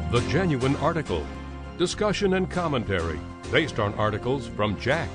The Genuine Article. Discussion and commentary based on articles from JACC.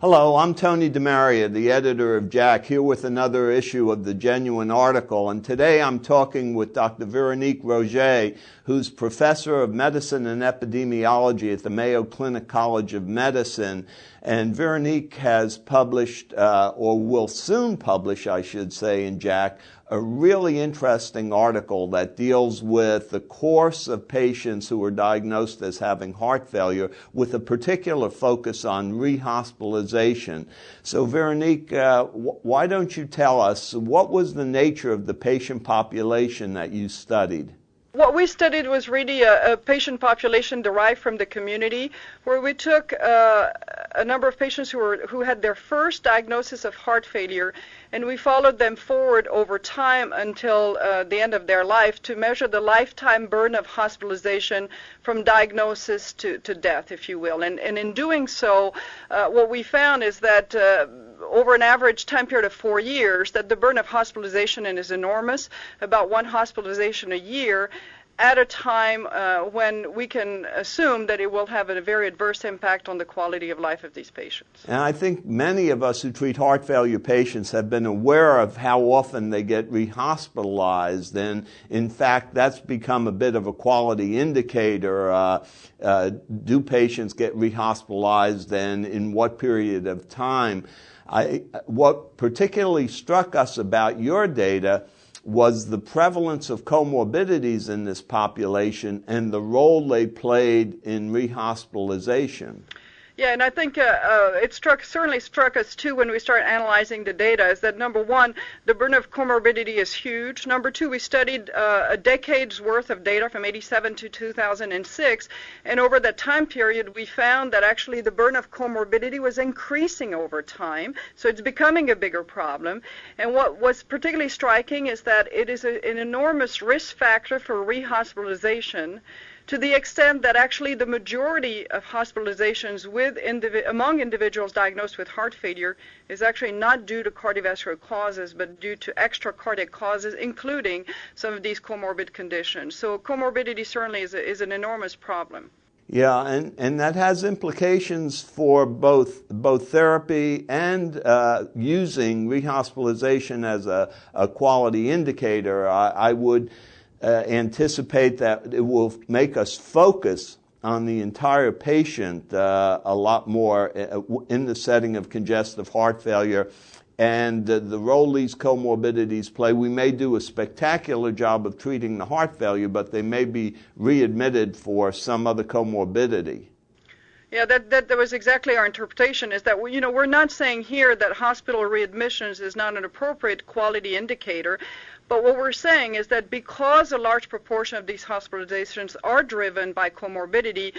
Hello, I'm Tony DeMaria, the editor of JACC, here with another issue of the Genuine Article. And today I'm talking with Dr. Veronique Roget, who's professor of medicine and epidemiology at the Mayo Clinic College of Medicine. And Veronique has published, or will soon publish, I should say, in JACC, a really interesting article that deals with the course of patients who are diagnosed as having heart failure with a particular focus on rehospitalization. So Veronique, why don't you tell us what was the nature of the patient population that you studied? What we studied was really a patient population derived from the community, where we took a number of patients who had their first diagnosis of heart failure, and we followed them forward over time until the end of their life to measure the lifetime burden of hospitalization from diagnosis to death, if you will. And in doing so, what we found is that over an average time period of 4 years, that the burden of hospitalization is enormous, about one hospitalization a year, at a time when we can assume that it will have a very adverse impact on the quality of life of these patients. And I think many of us who treat heart failure patients have been aware of how often they get rehospitalized, and in fact that's become a bit of a quality indicator. Do patients get rehospitalized, and in what period of time? What particularly struck us about your data was the prevalence of comorbidities in this population and the role they played in rehospitalization. Yeah, and I think it certainly struck us too when we started analyzing the data, is that number one, the burden of comorbidity is huge. Number two, we studied a decade's worth of data from 87 to 2006, and over that time period we found that actually the burden of comorbidity was increasing over time, so it's becoming a bigger problem. And what was particularly striking is that it is an enormous risk factor for rehospitalization, to the extent that actually the majority of hospitalizations among individuals diagnosed with heart failure is actually not due to cardiovascular causes, but due to extracardiac causes, including some of these comorbid conditions. So comorbidity certainly is an enormous problem. Yeah, and that has implications for both therapy and using rehospitalization as a quality indicator. I would anticipate that it will make us focus on the entire patient a lot more in the setting of congestive heart failure and the role these comorbidities play. We may do a spectacular job of treating the heart failure, but they may be readmitted for some other comorbidity. Yeah, that was exactly our interpretation, is that we're not saying here that hospital readmissions is not an appropriate quality indicator, but what we're saying is that because a large proportion of these hospitalizations are driven by comorbidity,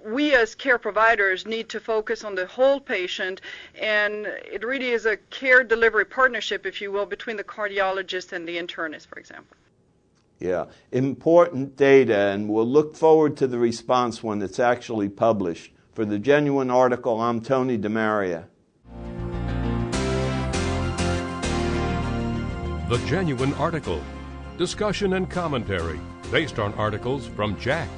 we as care providers need to focus on the whole patient, and it really is a care delivery partnership, if you will, between the cardiologist and the internist, for example. Yeah, important data, and we'll look forward to the response when it's actually published. For the Genuine Article, I'm Tony DeMaria. The Genuine Article. Discussion and commentary based on articles from JACC.